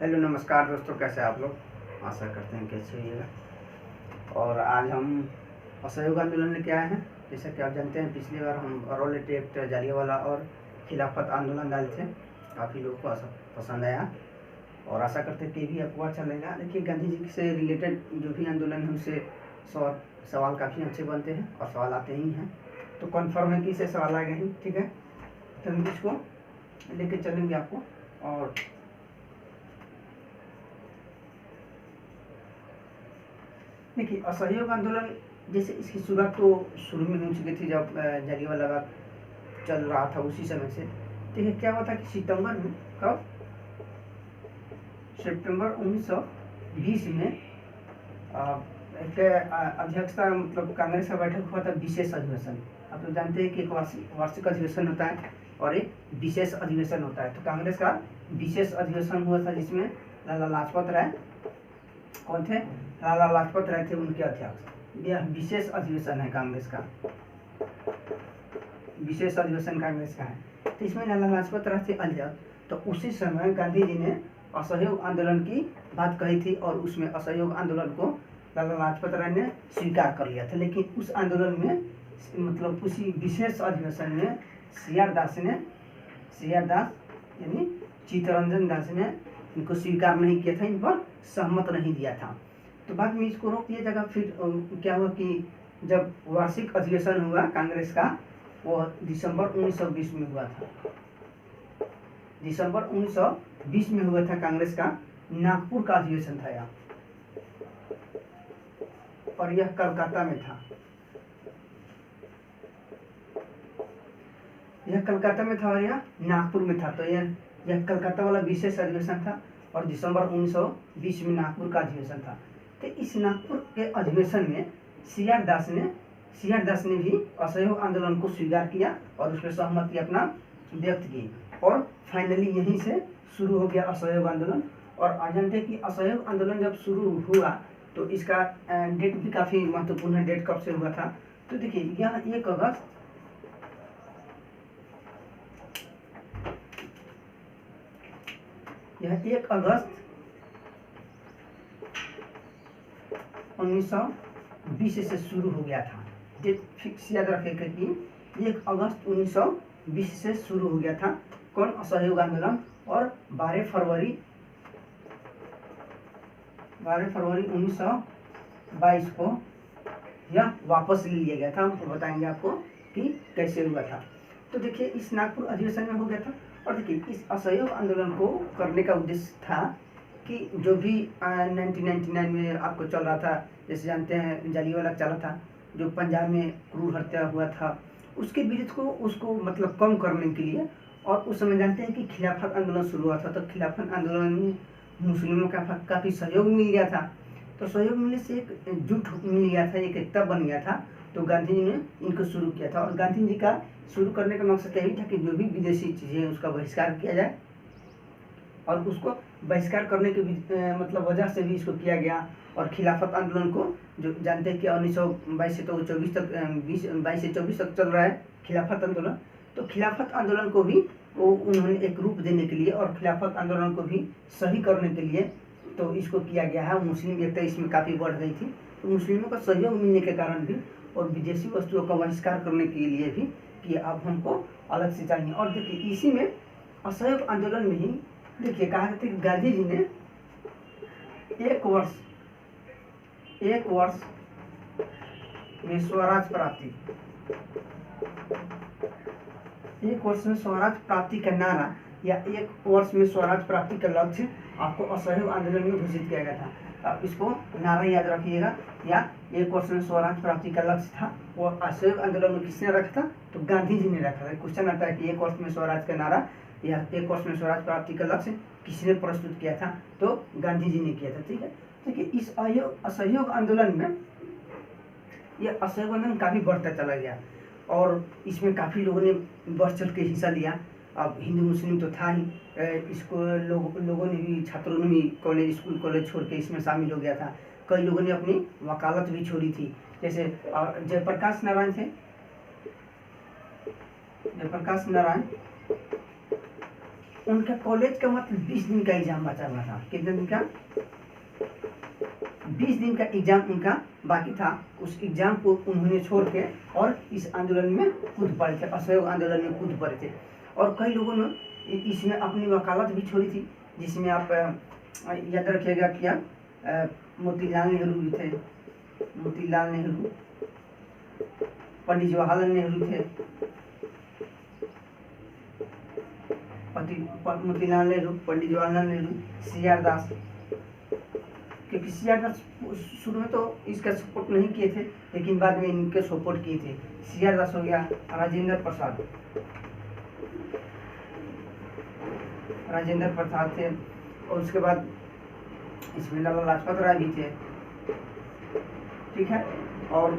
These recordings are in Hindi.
हेलो नमस्कार दोस्तों, कैसे आप लोग। आशा करते हैं कि अच्छे होइएगा। और आज हम असहयोग आंदोलन लेके आए हैं। जैसा कि आप जानते हैं, पिछली बार हम रोल एक्ट जालियांवाला और खिलाफत आंदोलन डाले थे। काफ़ी लोगों को पसंद आया और आशा करते हैं कि भी आपको अच्छा लगेगा। देखिए, गांधी जी से रिलेटेड जो भी आंदोलन है उससे सवाल काफ़ी अच्छे बनते हैं और सवाल आते ही हैं, तो कन्फर्म है कि इससे सवाल आएगा ही। ठीक है, तो हम इसको लेके चलेंगे आपको। और देखिए, असहयोग आंदोलन जैसे इसकी शुरुआत तो शुरू में हो चुकी थी जब जालियांवाला बाग चल रहा था, उसी समय से। देखिए क्या हुआ था कि सितंबर में, कब, सितंबर 1920 में एक अध्यक्षता मतलब कांग्रेस का बैठक हुआ था, विशेष अधिवेशन। आप तो जानते हैं कि एक वार्षिक अधिवेशन होता है और एक विशेष अधिवेशन होता है। तो कांग्रेस का विशेष अधिवेशन हुआ था जिसमें लाला लाजपत राय कौन थे, लाला लाजपत राय थे उनके अध्यक्ष। यह विशेष अधिवेशन है कांग्रेस का, विशेष अधिवेशन कांग्रेस का है। तो इसमें लाला लाजपत राय थे अध्यक्ष। तो उसी समय गांधी जी ने असहयोग आंदोलन की बात कही थी और उसमें असहयोग आंदोलन को लाला लाजपत राय ने स्वीकार कर लिया था। लेकिन उस आंदोलन में मतलब उसी विशेष अधिवेशन में सीआर दास यानी चित्तरंजन दास ने इनको स्वीकार नहीं किया था, इन पर सहमत नहीं दिया था। तो बाद में इसको रोक दिया जाएगा। फिर क्या हुआ कि जब वार्षिक अधिवेशन हुआ कांग्रेस का, वो दिसंबर 1920 में हुआ था। दिसंबर 1920 में हुआ था कांग्रेस का, नागपुर का अधिवेशन था यह, और यह कलकत्ता में था। यह कलकत्ता में था और यह नागपुर में था। तो यह कलकत्ता वाला विशेष अधिवेशन था और दिसंबर 1920 में नागपुर का अधिवेशन था। तो इस नागपुर के अधिवेशन में सीआर दास ने भी असहयोग आंदोलन को स्वीकार किया और उसमें सहमति अपना व्यक्त की। और फाइनली यहीं से शुरू हो गया असहयोग आंदोलन। और आप जानते हैं कि असहयोग आंदोलन जब शुरू हुआ तो इसका डेट भी काफ़ी महत्वपूर्ण है। डेट कब से हुआ था, तो देखिए यह 1 अगस्त 1920 से शुरू हो गया था। डेट फिक्स याद रखेगा कि 1 अगस्त 1920 से शुरू हो गया था कौन, असहयोग आंदोलन। और 12 फरवरी 1922 को यह वापस ले लिया गया था। हम तो बताएंगे आपको कि कैसे हुआ था। तो देखिए इस नागपुर अधिवेशन में हो गया था। और देखिए इस असहयोग आंदोलन को करने का उद्देश्य था कि जो भी 1999 में आपको चल रहा था, जैसे जानते हैं जालियांवाला चला था, जो पंजाब में क्रूर हत्या हुआ था, उसके विरुद्ध को उसको मतलब कम करने के लिए। और उस समय जानते हैं कि खिलाफत आंदोलन शुरू हुआ था। तो खिलाफत आंदोलन में मुस्लिमों का काफ़ी सहयोग मिल गया था। तो सहयोग मिलने से एक जुट मिल गया था, एक एकता बन गया था। तो गांधी जी ने इनको शुरू किया था। और गांधी जी का शुरू करने का मकसद यही था कि जो भी विदेशी चीज़ें हैं उसका बहिष्कार किया जाए। और उसको बहिष्कार करने के मतलब वजह से भी इसको किया गया। और खिलाफत आंदोलन को जो जानते हैं कि 1922 से तो 22 से 24 तक चल रहा है खिलाफत आंदोलन। तो खिलाफत आंदोलन को भी वो उन्होंने एक रूप देने के लिए और खिलाफत आंदोलन को भी सही करने के लिए तो इसको किया गया है। मुस्लिम एकता इसमें काफ़ी बढ़ गई थी। तो मुस्लिमों का सहयोग मिलने के कारण भी और विदेशी वस्तुओं का बहिष्कार करने के लिए भी कि अब हमको अलग से चाहिए। और देखिए इसी में असहयोग आंदोलन में ही देखिए कहा जाता है कि गांधी जी ने एक वर्ष में स्वराज प्राप्ति, 1 वर्ष में स्वराज प्राप्ति का नारा या 1 वर्ष में स्वराज प्राप्ति का लक्ष्य आपको असहयोग आंदोलन में घोषित किया गया था। आप इसको नारा याद रखिएगा। या 1 वर्ष में स्वराज प्राप्ति का लक्ष्य था, वो असहयोग आंदोलन में किसने रखा था, तो गांधी जी ने रखा था। क्वेश्चन आता है कि 1 वर्ष में स्वराज का नारा या 1 वर्ष में स्वराज प्राप्ति का लक्ष्य किसने प्रस्तुत किया था, तो गांधी जी ने किया था। ठीक है, देखिए इस असहयोग आंदोलन में यह असहयोग आंदोलन काफ़ी बढ़ता चला गया और इसमें काफ़ी लोगों ने बढ़ चढ़ के हिस्सा लिया। अब हिंदू मुस्लिम तो था ही, इसको लोगों ने भी, छात्रों ने भी स्कूल कॉलेज छोड़ के इसमें शामिल हो गया था। कई लोगों ने अपनी वकालत भी छोड़ी थी। जैसे जयप्रकाश नारायण थे, जयप्रकाश नारायण उनका कॉलेज का मतलब 20 दिन का एग्जाम बचा हुआ था। कितने दिन का? 20 दिन का एग्जाम उनका बाकी था। उस एग्जाम को उन्होंने छोड़ के और इस आंदोलन में कूद पड़े थे, असहयोग आंदोलन में कूद पड़े थे। और कई लोगों ने इसमें अपनी वकालत भी छोड़ी थी, जिसमें आप याद रखिएगा क्या मोतीलाल नेहरू भी थे, मोतीलाल नेहरू, पंडित जवाहरलाल नेहरू थे, मोतीलाल नेहरू, पंडित जवाहरलाल नेहरू, CR दास। क्योंकि CR दास शुरू में तो इसका सपोर्ट नहीं किए थे, लेकिन बाद में इनके सपोर्ट किए थे। CR दास हो गया, राजेंद्र प्रसाद, राजेंद्र प्रसाद थे। और उसके बाद इसमें लाला लाजपत राय भी थे, ठीक है। और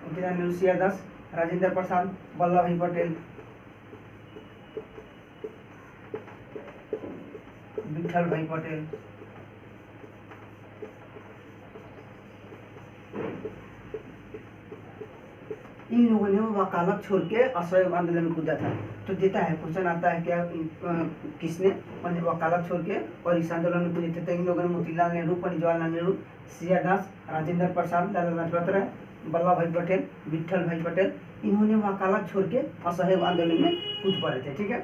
मोतीलाल नेहरू, CR दास, राजेंद्र प्रसाद, वल्लभ भाई पटेल, विठल भाई पटेल, इन लोगों ने वकालत छोड़ के असहयोग आंदोलन में कूदा था। तो देता है क्वेश्चन आता है क्या किसने वकालत छोड़ के और इस आंदोलन में कूदे थे? तो इन लोगों ने मोतीलाल नेहरू, पंडित जवाहरलाल नेहरू, CR दास, राजेंद्र प्रसाद, लाला लाजपत राय, वल्लभ भाई पटेल, विठल भाई पटेल, इन्होंने वकालत छोड़ के असहयोग आंदोलन में कूद पड़े थे, ठीक है।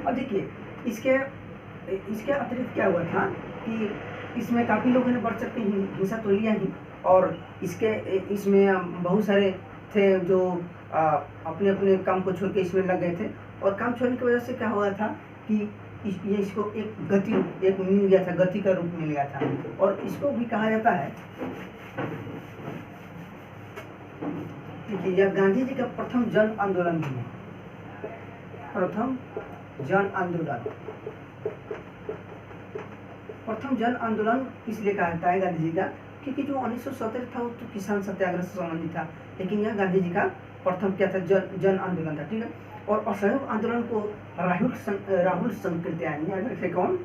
और देखिए इसके अतिरिक्त क्या हुआ था कि इसमें काफ़ी लोगों ने बढ़ चढ़ के हिस्सा तो लिया ही, और इसमें बहुत सारे थे जो अपने अपने काम को छोड़ के इसमें लग गए थे। और काम छोड़ने की वजह से क्या हुआ था कि इसको एक मिल गया था, गति का रूप मिल गया था। और इसको भी कहा जाता है, देखिए यह गांधी जी का प्रथम जन आंदोलन भी है, प्रथम जन आंदोलन। प्रथम जन आंदोलन इसलिए कहा जाता है गांधी जी का क्योंकि जो 1917 था वो तो किसान सत्याग्रह से संबंधित था, लेकिन यह गांधी जी का प्रथम क्या था? जन आंदोलन था, ठीक है। और असहयोग आंदोलन को राहुल संकृत्यायन, याद रखे कौन?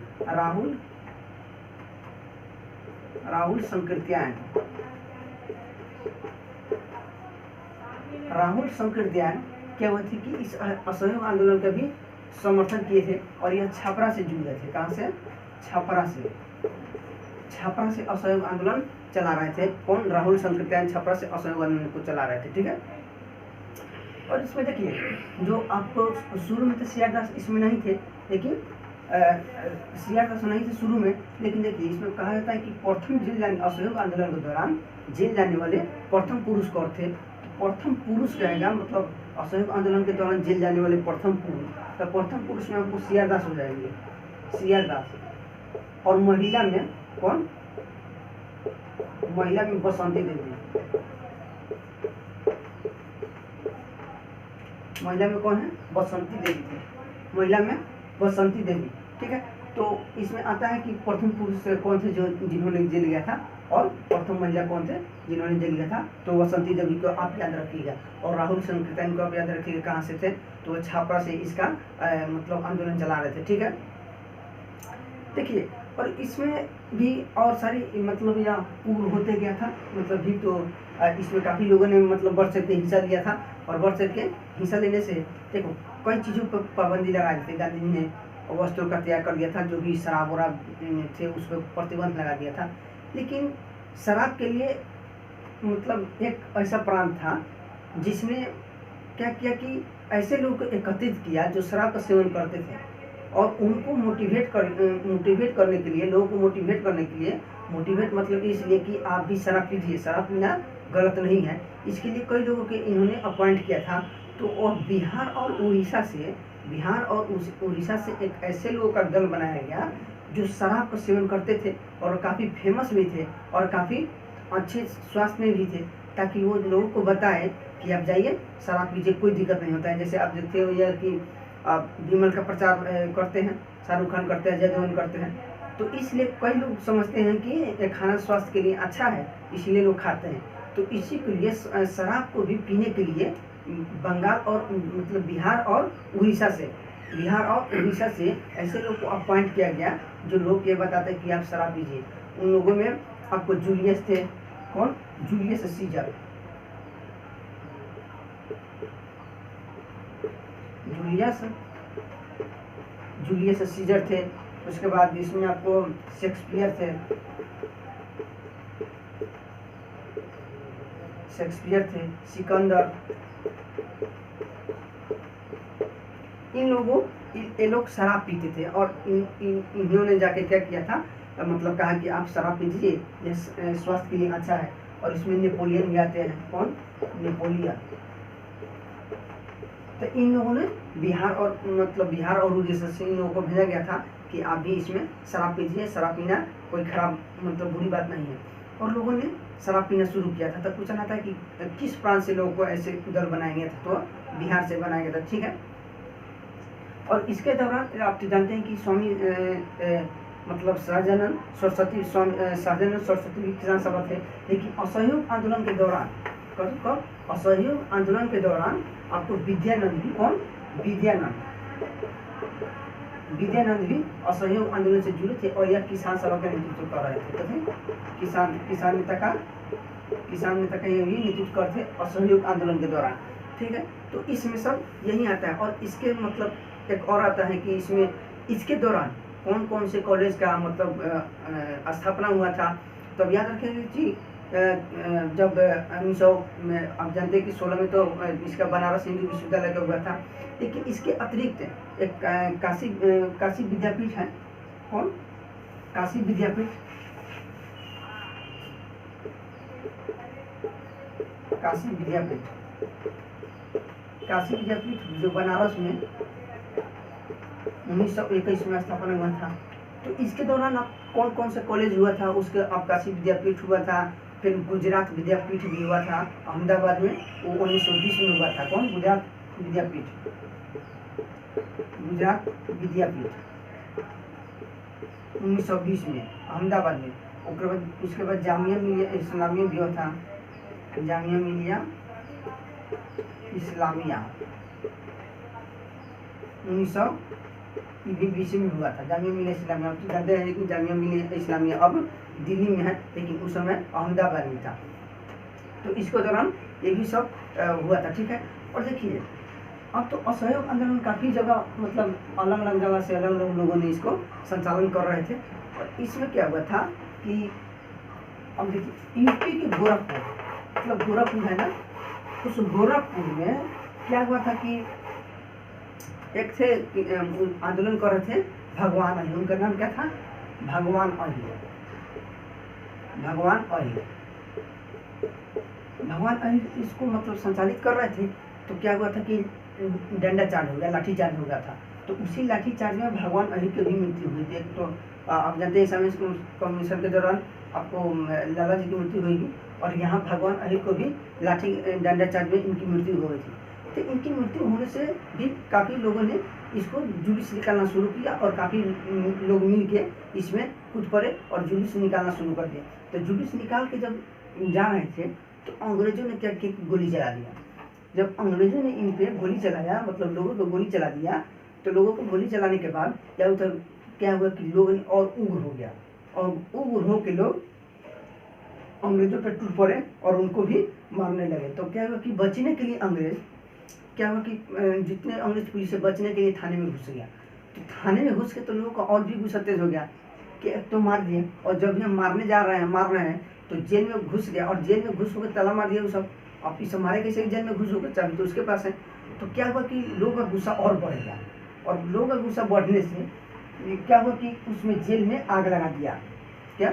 राहुल संकृत्यायन, राहुल संकृत्यायन क्या हुआ थी कि इस असहयोग आंदोलन का भी समर्थन किए थे। और यह छपरा से जुड़ गए थे। कहाँ से? छपरा से असहयोग आंदोलन चला रहे थे। कौन? राहुल संकृत्यायन छपरा से असहयोग आंदोलन को चला रहे थे, ठीक है। और इसमें देखिए जो आपको शुरू में तो CR दास इसमें नहीं थे, लेकिन CR दास नहीं थे शुरू में, लेकिन देखिए इसमें कहा जाता है कि प्रथम जेल जाने असहयोग आंदोलन के दौरान जेल जाने वाले प्रथम पुरुष कौन थे? प्रथम पुरुष रहेगा, मतलब असहयोग आंदोलन के दौरान जेल जाने वाले प्रथम पुरुष, तो प्रथम पुरुष में आपको CR दास हो जाएंगे, CR दास। और महिला में कौन? महिला में बसंती देवी। महिला में कौन है? बसंती देवी थी, महिला में बसंती देवी, ठीक है। तो इसमें आता है कि प्रथम पुरुष कौन थे जो जिन्होंने जेल गया था, और प्रथम महिला कौन थे जिन्होंने जेल गया था? तो बसंती देवी को आप याद रखिएगा। और राहुल संकृत्यायन को आप याद रखिएगा कहाँ से थे? तो छापरा से इसका मतलब आंदोलन चला रहे थे, ठीक है। देखिए और इसमें भी और सारी मतलब या पूर्व होते गया था, मतलब भी तो इसमें काफ़ी लोगों ने मतलब बढ़ चढ़ के हिस्सा लिया था। और बढ़ चढ़ के हिस्सा लेने से देखो कई चीज़ों पर पाबंदी लगा दी थी। गांधी जी ने वस्त्रों का त्याग कर दिया था, जो भी शराब वराब थे उस पर प्रतिबंध लगा दिया था। लेकिन शराब के लिए मतलब एक ऐसा प्रांत था जिसने क्या किया कि ऐसे लोगों को एकत्रित किया जो शराब का सेवन करते थे, और उनको मोटिवेट करने के लिए, लोगों को मोटिवेट करने के लिए, मोटिवेट मतलब इसलिए कि आप भी शराब पीजिए, शराब पीना गलत नहीं है, इसके लिए कई लोगों के इन्होंने अपॉइंट किया था। तो और बिहार और उड़ीसा से एक ऐसे लोगों का दल बनाया गया जो शराब का सेवन करते थे और काफ़ी फेमस भी थे और काफ़ी अच्छे स्वास्थ्य में भी थे, ताकि वो लोगों को बताएं कि आप जाइए शराब पीजिए, कोई दिक्कत नहीं होता है। जैसे आप देखते हो यह कि विमल का प्रचार करते हैं, शाहरुख खान करते हैं, अजय देवगन करते हैं। तो इसलिए कई लोग समझते हैं कि ये खाना स्वास्थ्य के लिए अच्छा है, इसलिए लोग खाते हैं। तो इसी के लिए शराब को भी पीने के लिए बंगाल और मतलब बिहार और उड़ीसा से ऐसे लोग को अपॉइंट किया गया जो लोग ये बताते हैं कि आप शराब पीजिए। उन लोगों में आपको जूलियस थे, कौन? Julius Caesar, Julius Julius Caesar थे, उसके बाद इसमें आपको शेक्सपियर थे, सिकंदर। इन लोगों ये लोग शराब पीते थे और इन्होंने जाके क्या किया था, मतलब कहा कि आप शराब पीजिए, ये स्वास्थ्य के लिए अच्छा है। और इसमें नेपोलियन भी आते हैं। कौन? नेपोलियन। तो इन लोगों ने बिहार और उड़ीसा से इन लोगों को भेजा गया था कि आप भी इसमें शराब पीजिए, शराब पीना कोई खराब बुरी बात नहीं है। और लोगों ने शराब पीना शुरू किया था। तब पूछना था कि किस प्रांत से लोगों को ऐसे उधर बनाया गया था, तो बिहार से बनाया गया था। ठीक है। और इसके दौरान आप तो जानते हैं कि स्वामी सहजानंद सरस्वती भी किसान सभा थे। लेकिन असहयोग आंदोलन के दौरान असहयोग आंदोलन के दौरान आपको विद्यानंद भी, कौन? विद्यानंद भी असहयोग आंदोलन से जुड़े थे और यह किसान सभा का नेतृत्व कर रहे थे। तो किसान नेता का ये भी नेतृत्व करते असहयोग आंदोलन के दौरान। ठीक है। तो इसमें सब यही आता है। और इसके एक और आता है कि इसके दौरान कौन कौन से कॉलेज का स्थापना हुआ था। तो अब याद रखेंगे कि जब 1900 में आप जानते हैं कि 16 में तो इसका बनारस हिंदू विश्वविद्यालय का हुआ था। लेकिन इसके अतिरिक्त एक काशी विद्यापीठ है। कौन? काशी विद्यापीठ जो बनारस में 1921 में स्थापना हुआ था। तो इसके दौरान आप कौन कौन सा कॉलेज हुआ था उसके, आप काशी विद्यापीठ हुआ था, फिर गुजरात विद्यापीठ भी हुआ था अहमदाबाद में, वो 1920 में हुआ था। कौन? गुजरात विद्यापीठ 1920 में अहमदाबाद में। उसके बाद जामिया मिलिया इस्लामिया भी हुआ था, जामिया मिलिया इस्लामिया 1920 में हुआ था। जामिया मिलिया इस्लामिया, आप जानते हैं कि जामिया मिलिया इस्लामिया अब दिल्ली में है, लेकिन उस समय अहमदाबाद में था। तो इसके दौरान ये भी सब हुआ था। ठीक है। और देखिए अब तो असहयोग आंदोलन काफ़ी जगह अलग अलग जगह से अलग अलग लोगों ने इसको संचालन कर रहे थे। और इसमें क्या हुआ था कि अब देखिए यूपी के गोरखपुर है ना, उस गोरखपुर में क्या हुआ था कि एक थे आंदोलन कर रहे थे भगवान अहिर। उनका नाम क्या था? भगवान अहिर। इसको संचालित कर रहे थे। तो क्या हुआ था कि डंडा चार्ज हो गया, लाठी चार्ज हो गया था। तो उसी लाठी चार्ज में भगवान अहिर की भी मृत्यु हुई थी। तो आप जानते हैं इस्लामिक कमीशन के दौरान आपको लाला जी की मृत्यु हुई, और यहाँ भगवान अहिर को भी लाठी डंडा चार्ज में इनकी मृत्यु हो गई थी। तो इनकी मृत्यु होने से भी काफ़ी लोगों ने इसको जुलूस निकालना शुरू किया और काफ़ी लोग मिल के इसमें कूद पड़े और जुलूस निकालना शुरू कर दिया। तो जुलूस निकाल के जब जा रहे थे तो अंग्रेजों ने क्या किया? गोली चला दिया। जब अंग्रेजों ने इन पे गोली चलाया, लोगों को गोली चला दिया, तो लोगों को गोली चलाने के बाद क्या हुआ कि लोगों ने और उग्र हो गया, और उग्र हो के लोग अंग्रेजों पर टूट पड़े और उनको भी मारने लगे। तो क्या हुआ कि बचने के लिए जितने अंग्रेज पुलिस से बचने के लिए थाने में घुस गया। तो थाने में घुस के तो लोगों का और भी गुस्सा तेज हो गया कि एक तो मार दिए, और जब भी हम मार रहे हैं तो जेल में घुस गया, और जेल में घुस होकर ताला मार दिया। वो सब आप इसे मारे कैसे? जेल में घुस होकर, चाबी तो उसके पास है। तो क्या हुआ कि लोगों का गुस्सा और बढ़ गया, और लोगों का गुस्सा बढ़ने से क्या हुआ कि उसमें जेल में आग लगा दिया। क्या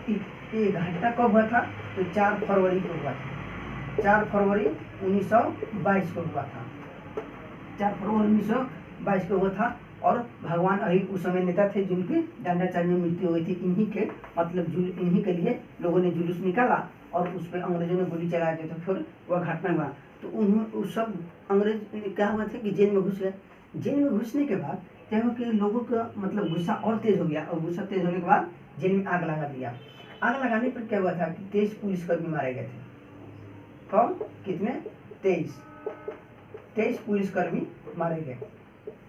ये घटना कब हुआ था? तो 4 फरवरी को हुआ था। 4 फरवरी 1922 को हुआ था। 4 फरवरी 1922 को हुआ था। और भगवान अहिर उस समय नेता थे जिनकी डंडा चार्ज में मृत्यु हो गई थी। इन्हीं के लिए लोगों ने जुलूस निकाला और उस पर अंग्रेजों ने गोली चला दी। तो फिर वह घटना हुआ। तो उस सब अंग्रेज क्या हुआ था कि जेल में घुस गए। जेल में घुसने के बाद क्या हुआ कि लोगों का गुस्सा और तेज हो गया, और गुस्सा तेज होने के बाद जेल में आग लगा दिया। आग लगाने पर क्या हुआ था कि 23 पुलिसकर्मी मारे गए थे। कौन? कितने? 23 पुलिसकर्मी मारे गए।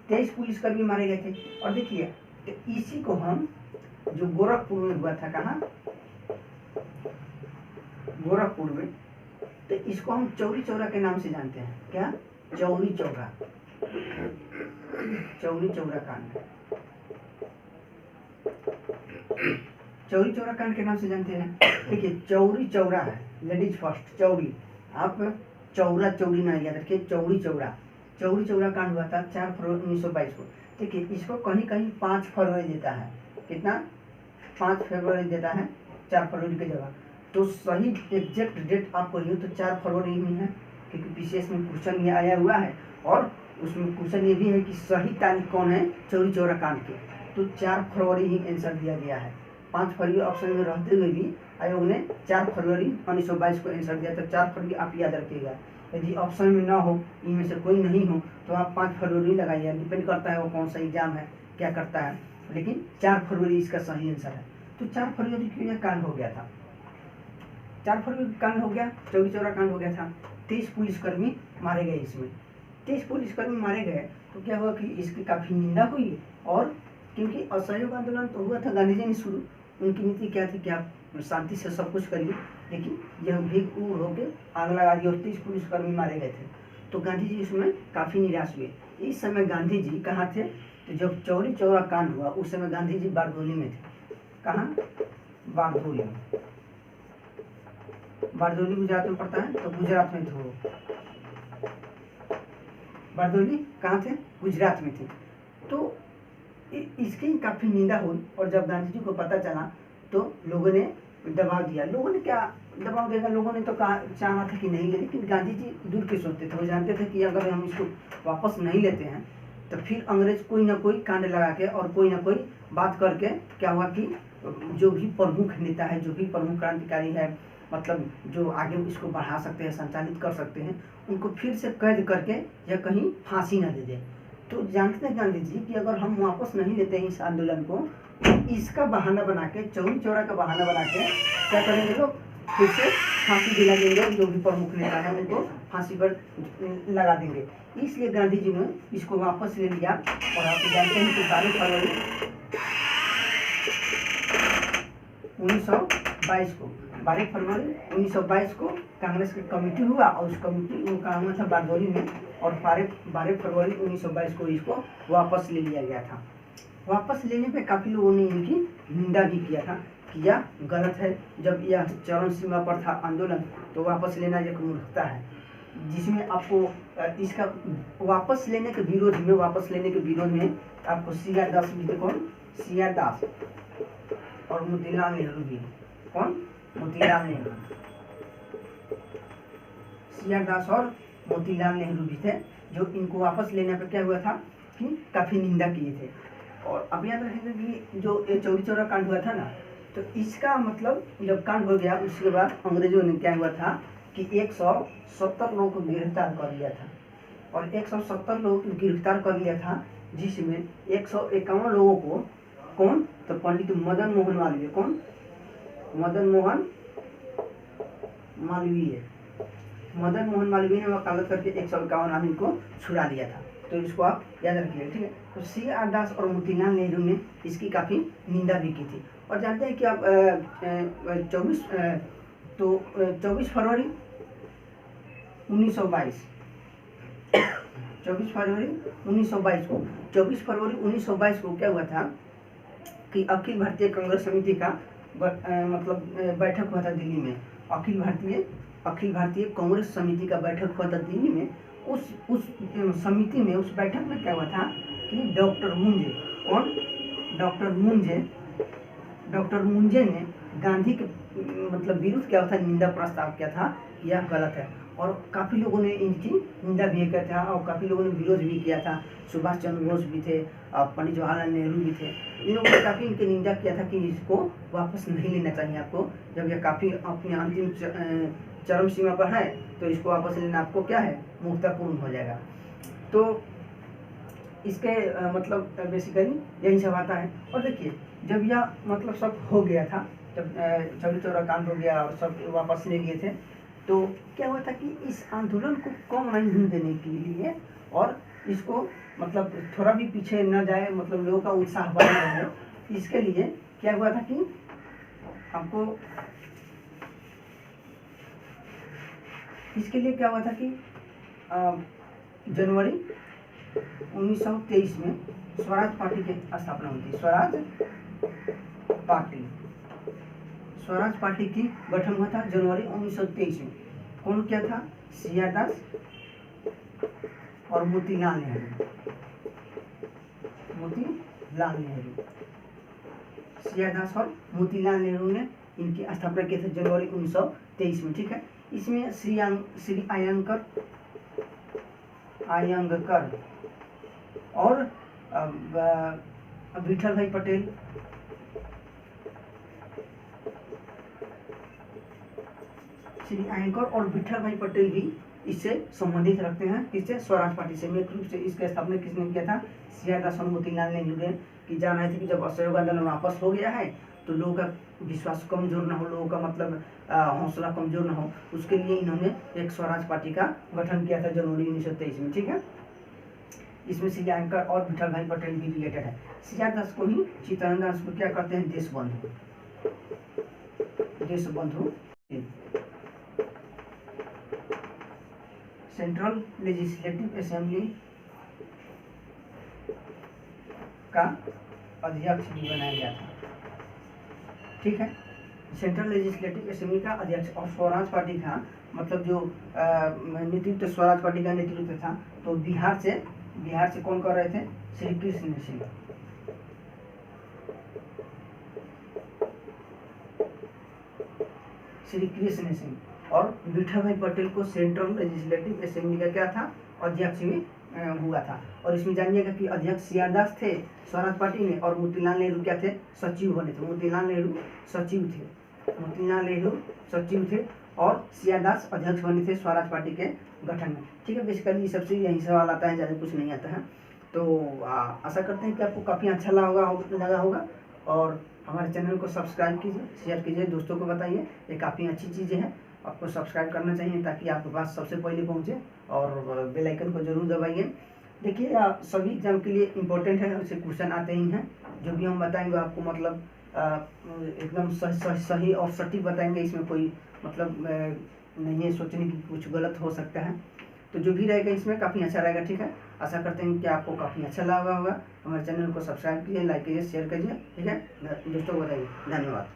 23 पुलिसकर्मी मारे गए थे। और देखिए तो इसी को हम जो गोरखपुर में हुआ था, कहाँ? गोरखपुर में। तो इसको हम चौरी चौरा के नाम से जानते हैं। क्या? चौरी चौरा। चौरी चौरा कांड। चौरी चौरा कांड के नाम से जानते हैं। देखिए चौरी चौरा है, लेडीज फर्स्ट चौरी, आप चौरा चौरी ना याद रखिए, चौरी चौरा। चौरी चौरा कांड हुआ था 4 फरवरी 1922 को। देखिए इसको कहीं कहीं 5 फरवरी देता है, कितना 5 फरवरी देता है 4 फरवरी की जगह। तो सही एग्जैक्ट डेट आपको यूँ तो 4 फरवरी ही है, क्योंकि विशेष में क्वेश्चन ये आया हुआ है और उसमें क्वेश्चन ये भी है कि सही तारीख कौन है चौरी चौरा कांड की, तो 4 फरवरी ही आंसर दिया गया है। 5 फरवरी ऑप्शन में रहते हुए भी आयोग ने 4 फरवरी 1922 को आंसर दिया, तो 4 फरवरी आप याद रखिएगा। यदि ऑप्शन में ना हो, इनमें से कोई नहीं हो, तो आप 5 फरवरी लगाइए, डिपेंड करता है वो कौन सा एग्जाम है क्या करता है, लेकिन 4 फरवरी इसका सही आंसर है। तो 4 फरवरी को यह कांड हो गया था, 4 फरवरी कांड हो गया, चौरी चौरा कांड हो गया था। 23 पुलिसकर्मी मारे गए इसमें, 23 पुलिसकर्मी मारे गए। तो क्या हुआ कि इसकी काफ़ी निंदा हुई, और क्योंकि असहयोग आंदोलन तो हुआ था गांधी जी ने शुरू, उनकी नीति क्या थी कि आप शांति से सब कुछ करिए, लेकिन यह भीख उड़ होकर आग लगा दी और 30 पुलिसकर्मी मारे गए थे। तो गांधी जी उसमें काफ़ी निराश हुए। इस समय गांधी जी कहाँ थे, तो जब चौरी चौरा कांड हुआ उस समय गांधी जी बारदोली में थे। कहाँ, बारदोली में। बारदोली गुजरात में पड़ता है, तो गुजरात में थे वो। बारदोली कहाँ थे, गुजरात में थे। तो इसकी काफ़ी निंदा हुई, और जब गांधी जी को पता चला तो लोगों ने दबाव दिया। लोगों ने क्या दबाव देगा, लोगों ने तो कहा चाहा था कि नहीं ले, लेकिन गांधी जी दूर के सोचते थे। वो जानते थे कि अगर हम इसको वापस नहीं लेते हैं तो फिर अंग्रेज कोई ना कोई कांड लगा के और कोई ना कोई बात करके क्या हुआ कि जो भी प्रमुख नेता है, जो भी प्रमुख क्रांतिकारी है, मतलब जो आगे इसको बढ़ा सकते हैं, संचालित कर सकते हैं, उनको फिर से कैद करके या कहीं फांसी ना दे दे। तो जानते हैं गांधी जी कि अगर हम वापस नहीं लेते हैं इस आंदोलन को, इसका बहाना बना के, चौरी चौरा का बहाना बना के क्या करेंगे लोग, फिर से फांसी दिला देंगे, जो भी प्रमुख नेता है उनको फांसी पर लगा देंगे। इसलिए गांधी जी ने इसको वापस ले लिया। और आप जानते हैं कि 12 फरवरी 1922 को, 12 फरवरी 1922 को कांग्रेस का कमेटी हुआ, और उस कमेटी वो काम हुआ था बारदोली में, और 12 फरवरी 1922 को इसको वापस ले लिया गया था। वापस लेने पे काफ़ी लोगों ने इनकी निंदा भी किया था कि यह गलत है, जब यह चरम सीमा पर था आंदोलन तो वापस लेना एक मूर्खता है, जिसमें आपको इसका वापस लेने के विरोध में, आपको CR दास भी थे। कौन, CR दास और मोतीलाल नेहरू भी। कौन, मोतीलाल नेहरू, CR दास और मोतीलाल नेहरू भी थे, जो इनको वापस लेने पर क्या हुआ था कि काफ़ी निंदा किए थे। और अब याद रखिएगा कि जो ये चौरी चौरा कांड हुआ था ना, तो इसका मतलब जब कांड हो गया उसके बाद अंग्रेजों ने क्या हुआ था कि 170 लोगों को गिरफ्तार कर लिया था, और 170 लोगों को गिरफ्तार कर लिया था, जिसमें 151 लोगों को, कौन, तो पंडित मदन मोहन मालवीय। कौन, मदन मोहन मालवीय। मदन मोहन मालवीय ने वकालत करके 151 आदमी को छुड़ा लिया था। तो इसको आप याद रखिए, ठीक है। तो CR दास और मोतीलाल नेहरू ने इसकी काफ़ी निंदा भी की थी। और जानते हैं कि आप 24 फरवरी 1922 24 फरवरी 1922 को 24 फरवरी 1922 को क्या हुआ था कि अखिल भारतीय कांग्रेस समिति का मतलब बैठक हुआ था दिल्ली में। अखिल भारतीय कांग्रेस समिति का बैठक हुआ था दिल्ली में। उस समिति में, उस बैठक में क्या हुआ था कि डॉक्टर मुंजे, कौन, डॉक्टर मुंजे ने गांधी के मतलब विरुद्ध क्या था, निंदा प्रस्ताव किया था, यह गलत है। और काफ़ी लोगों ने इनकी निंदा भी किया था, और काफ़ी लोगों ने विरोध भी किया था। सुभाष चंद्र बोस भी थे, पंडित जवाहरलाल नेहरू भी थे। इन लोगों ने काफ़ी इनकी निंदा किया था कि इसको वापस नहीं लेना चाहिए आपको, जब यह काफ़ी अपने अंतिम चरम सीमा पर है, तो इसको वापस लेना आपको क्या है, मूर्खतापूर्ण हो जाएगा। तो इसके मतलब बेसिकली यही सब आता है। और देखिए जब यह मतलब सब हो गया था, जब चौरी चौरा कांड हो गया और सब वापस ले लिए थे, तो क्या हुआ था कि इस आंदोलन को कम नहीं देने के लिए और इसको मतलब थोड़ा भी पीछे न जाए, मतलब लोगों का उत्साह बढ़ा रहे, इसके लिए क्या हुआ था कि हमको इसके लिए क्या हुआ था कि जनवरी 1923 में स्वराज पार्टी की स्थापना हुई थी। स्वराज पार्टी की गठन हुआ था जनवरी 1923 में। कौन क्या था? सी आर दास और मोतीलाल नेहरू। सी आर दास और मोतीलाल नेहरू ने इनकी स्थापना की थी जनवरी 1923 में। ठीक है, इसमें श्री अयंकर और विठल भाई पटेल, श्री अयंकर और विठल भाई पटेल भी इससे संबंधित रखते हैं। किससे? स्वराज पार्टी से। मुख्य रूप से इसका स्थापना किसने किया था? सी आर दास और मोतीलाल नेहरू ने। कि जान रहे थे कि जब असहयोग आंदोलन वापस हो गया है तो लोगों का विश्वास कमजोर ना हो, लोगों का मतलब हौसला कमजोर ना हो, उसके लिए इन्होंने एक स्वराज पार्टी का गठन किया था जनवरी 1923 में। ठीक है, इसमें सी अयंकर और विठल भाई पटेल भी रिलेटेड है। सी आर दास को ही चित्तरंजन दास को क्या कहते हैं? देशबंधु। सेंट्रल लेजिस्लेटिव असेंबली का अध्यक्ष भी बनाया गया था। ठीक है, सेंट्रल लेजिस्लेटिव असेंबली का अध्यक्ष। और स्वराज पार्टी का मतलब जो नेतृत्व स्वराज पार्टी का नेतृत्व था तो बिहार से कौन कर रहे थे? श्री कृष्ण सिंह। और विठल भाई पटेल को सेंट्रल लेजिस्लेटिव असेंबली का क्या था? अध्यक्ष भी हुआ था। और इसमें जानिएगा कि अध्यक्ष सी आर दास थे स्वराज पार्टी में, और मोतीलाल नेहरू क्या थे? सचिव बने थे। मोतीलाल नेहरू सचिव थे और सी आर दास अध्यक्ष बने थे स्वराज पार्टी के गठन में। ठीक है, बेसिकली सबसे यही सवाल आता है, ज़्यादा कुछ नहीं आता है। तो आशा करते हैं कि आपको काफ़ी अच्छा लगा होगा और हमारे चैनल को सब्सक्राइब कीजिए, शेयर कीजिए, दोस्तों को बताइए। ये काफ़ी अच्छी चीज़ें हैं, आपको सब्सक्राइब करना चाहिए ताकि आपके पास सबसे पहले पहुंचे, और बेल आइकन को जरूर दबाइए। देखिए सभी एग्जाम के लिए इम्पोर्टेंट है, उससे क्वेश्चन आते ही हैं। जो भी हम बताएंगे आपको मतलब एकदम सही और सटीक बताएंगे, इसमें कोई मतलब नहीं है सोचने की कुछ गलत हो सकता है। तो जो भी रहेगा इसमें काफ़ी अच्छा रहेगा। ठीक है, आशा करते हैं कि आपको काफ़ी अच्छा लगा होगा। हमारे चैनल को सब्सक्राइब कीजिए, लाइक कीजिए, शेयर कीजिए। ठीक है, दोस्तों को बताइए। धन्यवाद।